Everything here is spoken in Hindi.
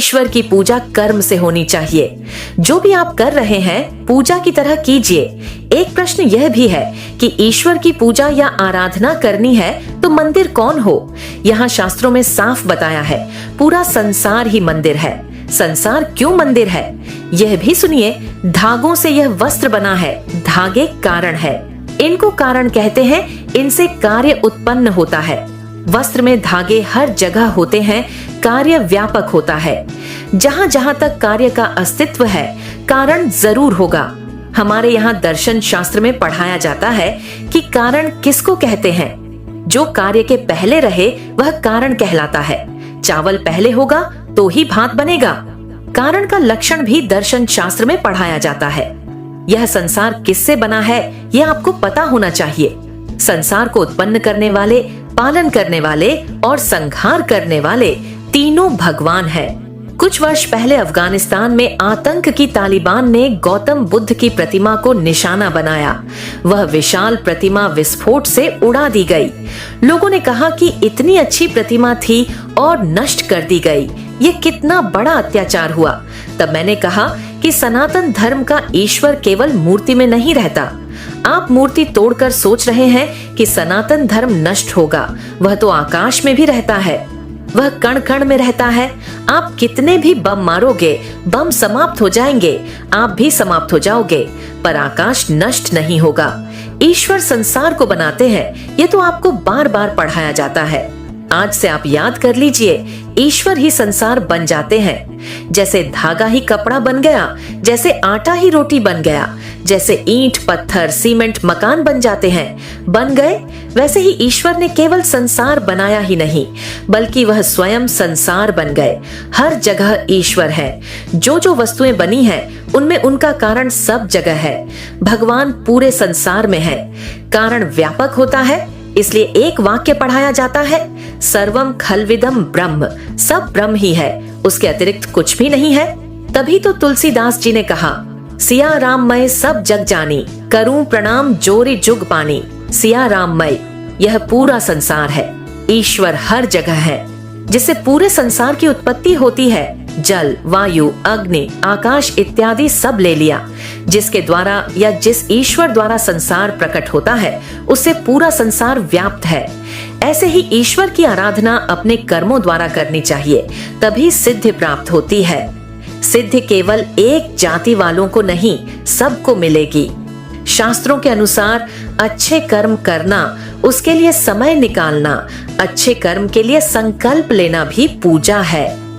ईश्वर की पूजा कर्म से होनी चाहिए। जो भी आप कर रहे हैं पूजा की तरह कीजिए। एक प्रश्न यह भी है कि ईश्वर की पूजा या आराधना करनी है तो मंदिर कौन हो? यहाँ शास्त्रों में साफ बताया है, पूरा संसार ही मंदिर है। संसार क्यों मंदिर है यह भी सुनिए। धागों से यह वस्त्र बना है, धागे कारण है। इनको कारण कहते हैं, इनसे कार्य उत्पन्न होता है। वस्त्र में धागे हर जगह होते हैं, कार्य व्यापक होता है। जहां जहां तक कार्य का अस्तित्व है कारण जरूर होगा। हमारे यहाँ दर्शन शास्त्र में पढ़ाया जाता है कि कारण किसको कहते हैं। जो कार्य के पहले रहे वह कारण कहलाता है। चावल पहले होगा तो ही भात बनेगा। कारण का लक्षण भी दर्शन शास्त्र में पढ़ाया जाता है। यह संसार किससे बना है यह आपको पता होना चाहिए। संसार को उत्पन्न करने वाले, पालन करने वाले और संहार करने वाले तीनों भगवान हैं। कुछ वर्ष पहले अफगानिस्तान में आतंक की तालिबान ने गौतम बुद्ध की प्रतिमा को निशाना बनाया। वह विशाल प्रतिमा विस्फोट से उड़ा दी गई। लोगों ने कहा कि इतनी अच्छी प्रतिमा थी और नष्ट कर दी गई, ये कितना बड़ा अत्याचार हुआ। तब मैंने कहा कि सनातन धर्म का ईश्वर केवल मूर्ति में नहीं रहता। आप मूर्ति तोड़कर सोच रहे हैं कि सनातन धर्म नष्ट होगा, वह तो आकाश में भी रहता है, वह कण कण में रहता है। आप कितने भी बम मारोगे, बम समाप्त हो जाएंगे, आप भी समाप्त हो जाओगे, पर आकाश नष्ट नहीं होगा। ईश्वर संसार को बनाते हैं, ये तो आपको बार बार पढ़ाया जाता है। आज से आप याद कर लीजिए, ईश्वर ही संसार बन जाते हैं। जैसे धागा ही कपड़ा बन गया, जैसे आटा ही रोटी बन गया, जैसे ईंट, पत्थर, सीमेंट मकान बन जाते हैं, बन गए, वैसे ही ईश्वर ने केवल संसार बनाया ही नहीं बल्कि वह स्वयं संसार बन गए। हर जगह ईश्वर है। जो जो वस्तुएं बनी हैं उनमें उनका कारण सब जगह है। भगवान पूरे संसार में है। कारण व्यापक होता है, इसलिए एक वाक्य पढ़ाया जाता है, सर्वम खलविदम ब्रह्म। सब ब्रह्म ही है, उसके अतिरिक्त कुछ भी नहीं है। तभी तो तुलसीदास जी ने कहा, सिया राममय सब जग जानी, करूं प्रणाम जोरी जुग पानी। सिया राममय, यह पूरा संसार है। ईश्वर हर जगह है, जिससे पूरे संसार की उत्पत्ति होती है। जल, वायु, अग्नि, आकाश इत्यादि सब ले लिया। जिसके द्वारा या जिस ईश्वर द्वारा संसार प्रकट होता है उससे पूरा संसार व्याप्त है। ऐसे ही ईश्वर की आराधना अपने कर्मों द्वारा करनी चाहिए, तभी सिद्धि प्राप्त होती है। सिद्धि केवल एक जाति वालों को नहीं, सबको मिलेगी। शास्त्रों के अनुसार अच्छे कर्म करना, उसके लिए समय निकालना, अच्छे कर्म के लिए संकल्प लेना भी पूजा है।